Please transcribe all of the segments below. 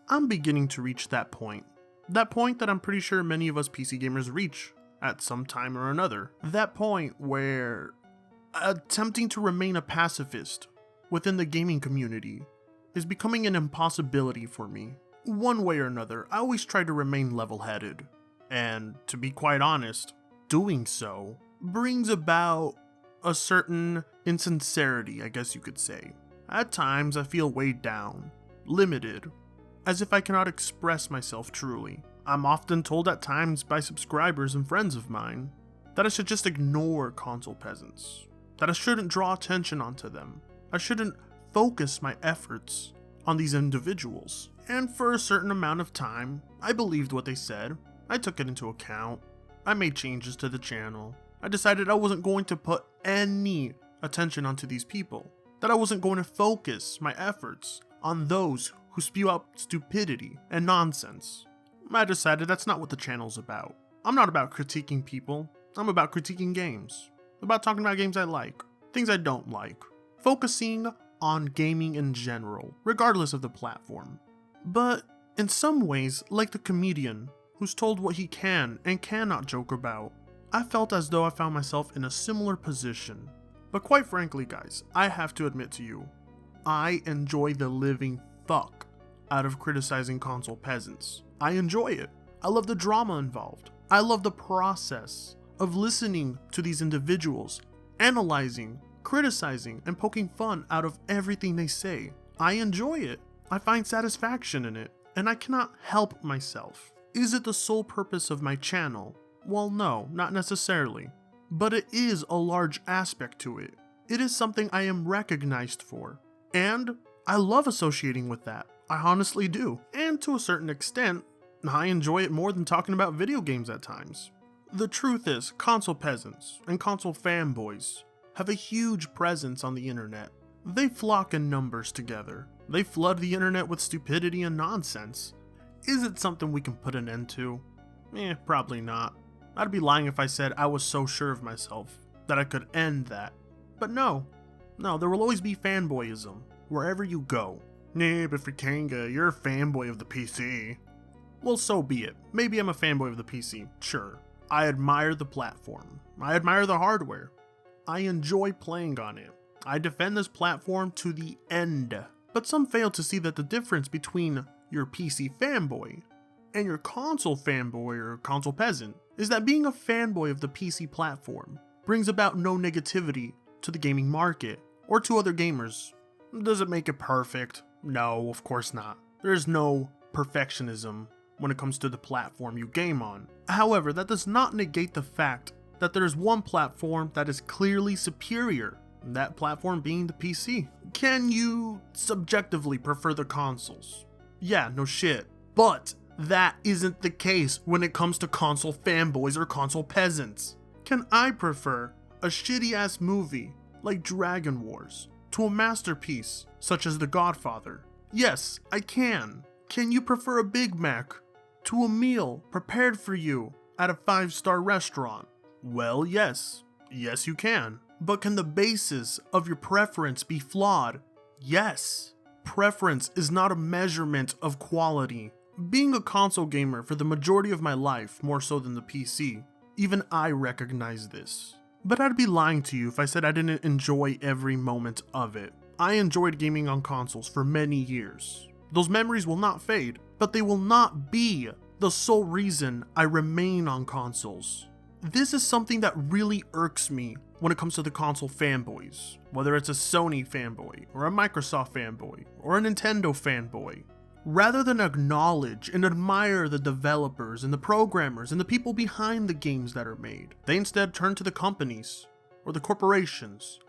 I'm beginning to reach that point. That point that I'm pretty sure many of us PC gamers reach at some time or another. That point where attempting to remain a pacifist within the gaming community is becoming an impossibility for me. One way or another, I always try to remain level-headed. And to be quite honest, doing so brings about a certain insincerity, I guess you could say. At times, I feel weighed down, limited, as if I cannot express myself truly. I'm often told at times by subscribers and friends of mine that I should just ignore console peasants, that I shouldn't draw attention onto them, I shouldn't focus my efforts on these individuals. And for a certain amount of time, I believed what they said. I took it into account. I made changes to the channel. I decided I wasn't going to put any attention onto these people, that I wasn't going to focus my efforts on those who spew out stupidity and nonsense. I decided that's not what the channel's about. I'm not about critiquing people. I'm about critiquing games. About talking about games I like, things I don't like. Focusing on gaming in general, regardless of the platform. But in some ways, like the comedian who's told what he can and cannot joke about, I felt as though I found myself in a similar position. But quite frankly, guys, I have to admit to you, I enjoy the living fuck out of criticizing console peasants. I enjoy it. I love the drama involved. I love the process of listening to these individuals, analyzing, criticizing, and poking fun out of everything they say. I enjoy it. I find satisfaction in it, and I cannot help myself. Is it the sole purpose of my channel? Well, no, not necessarily. But it is a large aspect to it. It is something I am recognized for. And I love associating with that. I honestly do. And to a certain extent, I enjoy it more than talking about video games at times. The truth is, console peasants and console fanboys have a huge presence on the internet. They flock in numbers together. They flood the internet with stupidity and nonsense. Is it something we can put an end to? Probably not. I'd be lying if I said I was so sure of myself that I could end that. But no, there will always be fanboyism wherever you go. Nah, but Fritanga, you're a fanboy of the PC. Well, so be it. Maybe I'm a fanboy of the PC, sure. I admire the platform. I admire the hardware. I enjoy playing on it. I defend this platform to the end. But some fail to see that the difference between your PC fanboy and your console fanboy or console peasant is that being a fanboy of the PC platform brings about no negativity to the gaming market or to other gamers. Does it make it perfect? No, of course not. There's no perfectionism when it comes to the platform you game on. However, that does not negate the fact that there is one platform that is clearly superior, that platform being the PC. Can you subjectively prefer the consoles? Yeah, no shit. But that isn't the case when it comes to console fanboys or console peasants. Can I prefer a shitty ass movie like Dragon Wars to a masterpiece such as The Godfather? Yes, I can. Can you prefer a Big Mac to a meal prepared for you at a 5-star restaurant? Well, yes. Yes, you can. But can the basis of your preference be flawed? Yes. Preference is not a measurement of quality. Being a console gamer for the majority of my life, more so than the PC, even I recognize this. But I'd be lying to you if I said I didn't enjoy every moment of it. I enjoyed gaming on consoles for many years. Those memories will not fade, but they will not be the sole reason I remain on consoles. This is something that really irks me when it comes to the console fanboys, whether it's a Sony fanboy, or a Microsoft fanboy, or a Nintendo fanboy. Rather than acknowledge and admire the developers and the programmers and the people behind the games that are made, they instead turn to the companies or the corporations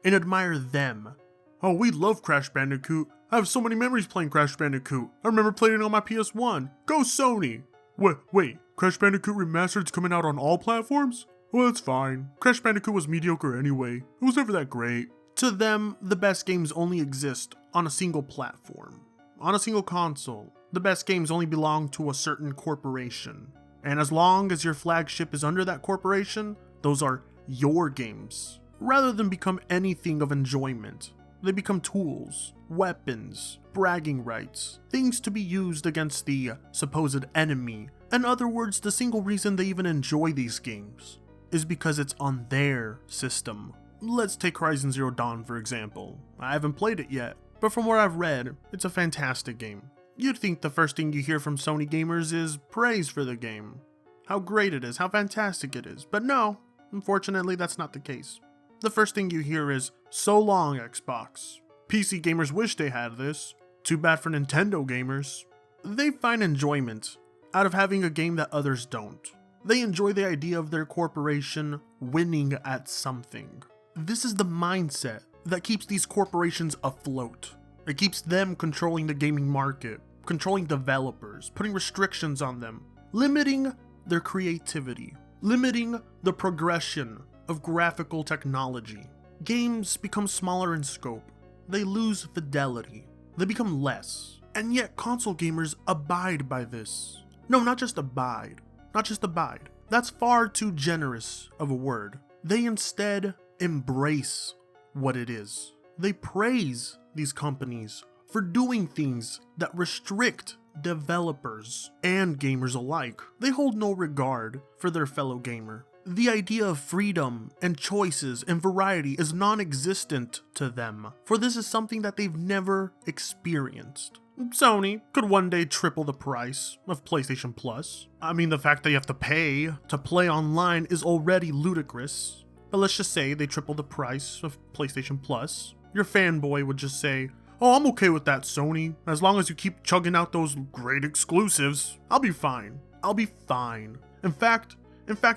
and admire them. Oh, we love Crash Bandicoot. I have so many memories playing Crash Bandicoot. I remember playing it on my PS1. Go Sony! Wait, Crash Bandicoot Remastered's coming out on all platforms? Well, that's fine. Crash Bandicoot was mediocre anyway. It was never that great. To them, the best games only exist on a single platform. On a single console. The best games only belong to a certain corporation. And as long as your flagship is under that corporation, those are your games. Rather than become anything of enjoyment, They become tools, weapons, bragging rights, things to be used against the supposed enemy. In other words, the single reason they even enjoy these games is because it's on their system. Let's take Horizon Zero Dawn for example. I haven't played it yet, but from what I've read, it's a fantastic game. You'd think the first thing you hear from Sony gamers is praise for the game. How great it is, how fantastic it is. But no, unfortunately that's not the case. The first thing you hear is, so long Xbox. PC gamers wish they had this. Too bad for Nintendo gamers. They find enjoyment out of having a game that others don't. They enjoy the idea of their corporation winning at something. This is the mindset that keeps these corporations afloat. It keeps them controlling the gaming market, controlling developers, putting restrictions on them, limiting their creativity, limiting the progression of graphical technology. Games become smaller in scope. They lose fidelity. They become less. And yet console gamers abide by this. No, not just abide. Not just abide. That's far too generous of a word. They instead embrace what it is. They praise these companies for doing things that restrict developers and gamers alike. They hold no regard for their fellow gamer. The idea of freedom and choices and variety is non-existent to them, for this is something that they've never experienced. Sony could one day triple the price of PlayStation Plus. I mean, the fact that you have to pay to play online is already ludicrous. But let's just say they triple the price of PlayStation Plus. Your fanboy would just say, oh, I'm okay with that, Sony. As long as you keep chugging out those great exclusives, I'll be fine. I'll be fine. In fact,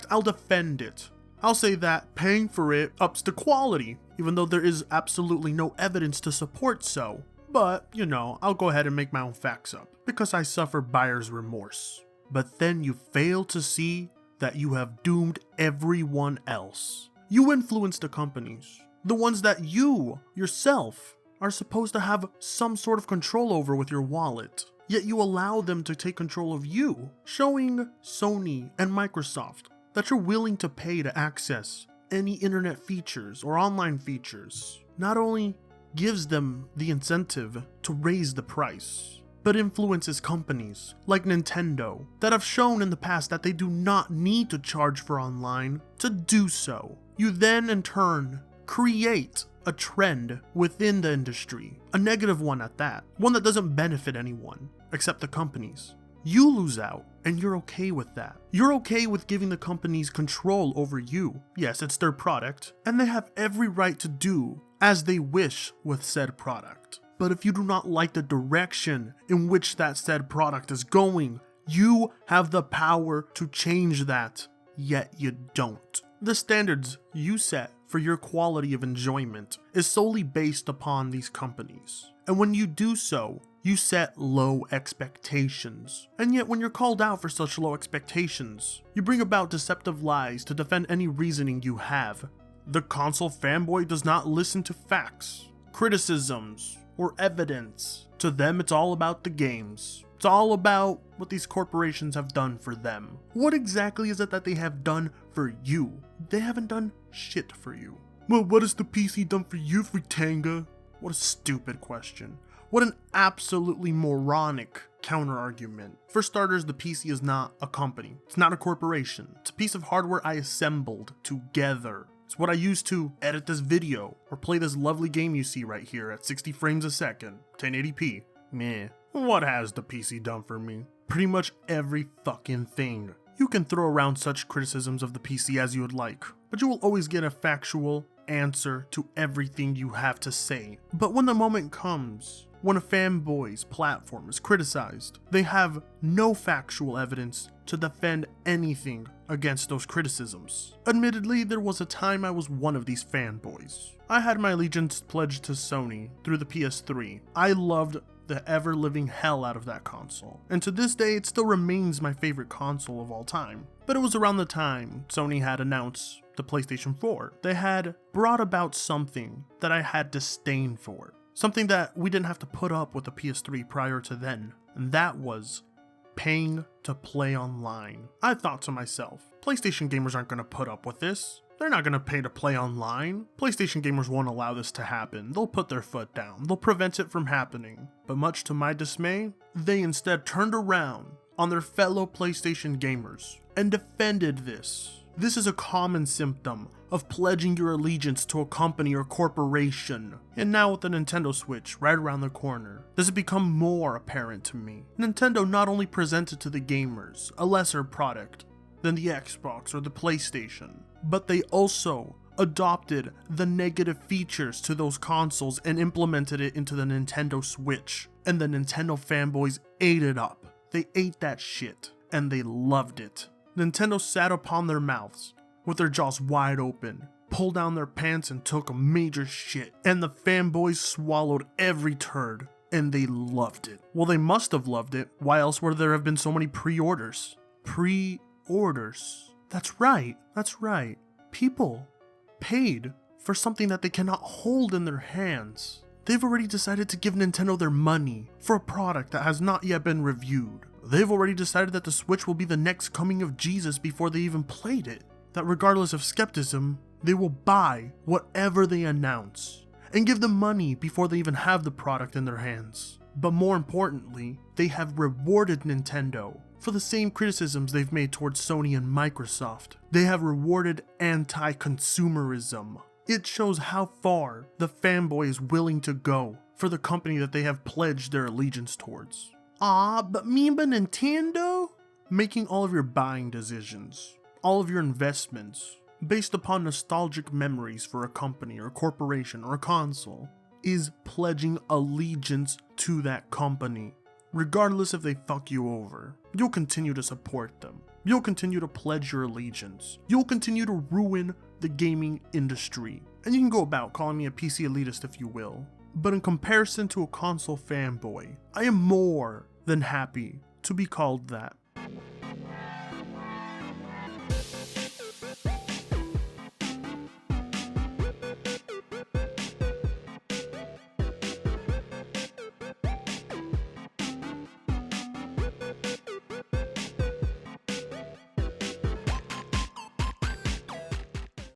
I'll defend it. I'll say that paying for it ups the quality, even though there is absolutely no evidence to support so. But, you know, I'll go ahead and make my own facts up, because I suffer buyer's remorse. But then you fail to see that you have doomed everyone else. You influence the companies, the ones that you, yourself, are supposed to have some sort of control over with your wallet. Yet you allow them to take control of you, showing Sony and Microsoft that you're willing to pay to access any internet features or online features. Not only gives them the incentive to raise the price, but influences companies like Nintendo that have shown in the past that they do not need to charge for online to do so. You then in turn create a trend within the industry, a negative one at that, one that doesn't benefit anyone except the companies. You lose out, and you're okay with that. You're okay with giving the companies control over you. Yes, it's their product, and they have every right to do as they wish with said product. But if you do not like the direction in which that said product is going, you have the power to change that, yet you don't. The standards you set for your quality of enjoyment is solely based upon these companies. And when you do so, you set low expectations. And yet when you're called out for such low expectations, you bring about deceptive lies to defend any reasoning you have. The console fanboy does not listen to facts, criticisms, or evidence. To them, it's all about the games. It's all about what these corporations have done for them. What exactly is it that they have done for you? They haven't done shit for you. Well, what has the PC done for you, Fritanga? What a stupid question. What an absolutely moronic counter-argument. For starters, the PC is not a company. It's not a corporation. It's a piece of hardware I assembled together. It's what I use to edit this video or play this lovely game you see right here at 60 frames a second, 1080p. Meh. What has the PC done for me? Pretty much every fucking thing. You can throw around such criticisms of the PC as you would like, but you will always get a factual answer to everything you have to say. But when the moment comes, when a fanboy's platform is criticized, they have no factual evidence to defend anything against those criticisms. Admittedly, there was a time I was one of these fanboys. I had my allegiance pledged to Sony through the PS3. I loved the ever-living hell out of that console, and to this day it still remains my favorite console of all time. But it was around the time Sony had announced the PlayStation 4. They had brought about something that I had disdain for, something that we didn't have to put up with the PS3 prior to then, and that was paying to play online. I thought to myself, PlayStation gamers aren't going to put up with this. They're not gonna pay to play online. PlayStation gamers won't allow this to happen. They'll put their foot down. They'll prevent it from happening. But much to my dismay, they instead turned around on their fellow PlayStation gamers and defended this. This is a common symptom of pledging your allegiance to a company or corporation. And now with the Nintendo Switch right around the corner, this has become more apparent to me. Nintendo not only presented to the gamers a lesser product than the Xbox or the PlayStation, but they also adopted the negative features to those consoles and implemented it into the Nintendo Switch. And the Nintendo fanboys ate it up. They ate that shit, and they loved it. Nintendo sat upon their mouths with their jaws wide open, pulled down their pants and took a major shit, and the fanboys swallowed every turd, and they loved it. Well, they must have loved it. Why else would there have been so many pre-orders? Pre-orders. That's right. People paid for something that they cannot hold in their hands. They've already decided to give Nintendo their money for a product that has not yet been reviewed. They've already decided that the Switch will be the next coming of Jesus before they even played it. That regardless of skepticism, they will buy whatever they announce and give them money before they even have the product in their hands. But more importantly, they have rewarded Nintendo for the same criticisms they've made towards Sony and Microsoft. They have rewarded anti-consumerism. It shows how far the fanboy is willing to go for the company that they have pledged their allegiance towards. But me and Nintendo? Making all of your buying decisions, all of your investments, based upon nostalgic memories for a company or a corporation or a console, is pledging allegiance to that company. Regardless if they fuck you over, you'll continue to support them. You'll continue to pledge your allegiance. You'll continue to ruin the gaming industry. And you can go about calling me a PC elitist if you will. But in comparison to a console fanboy, I am more than happy to be called that.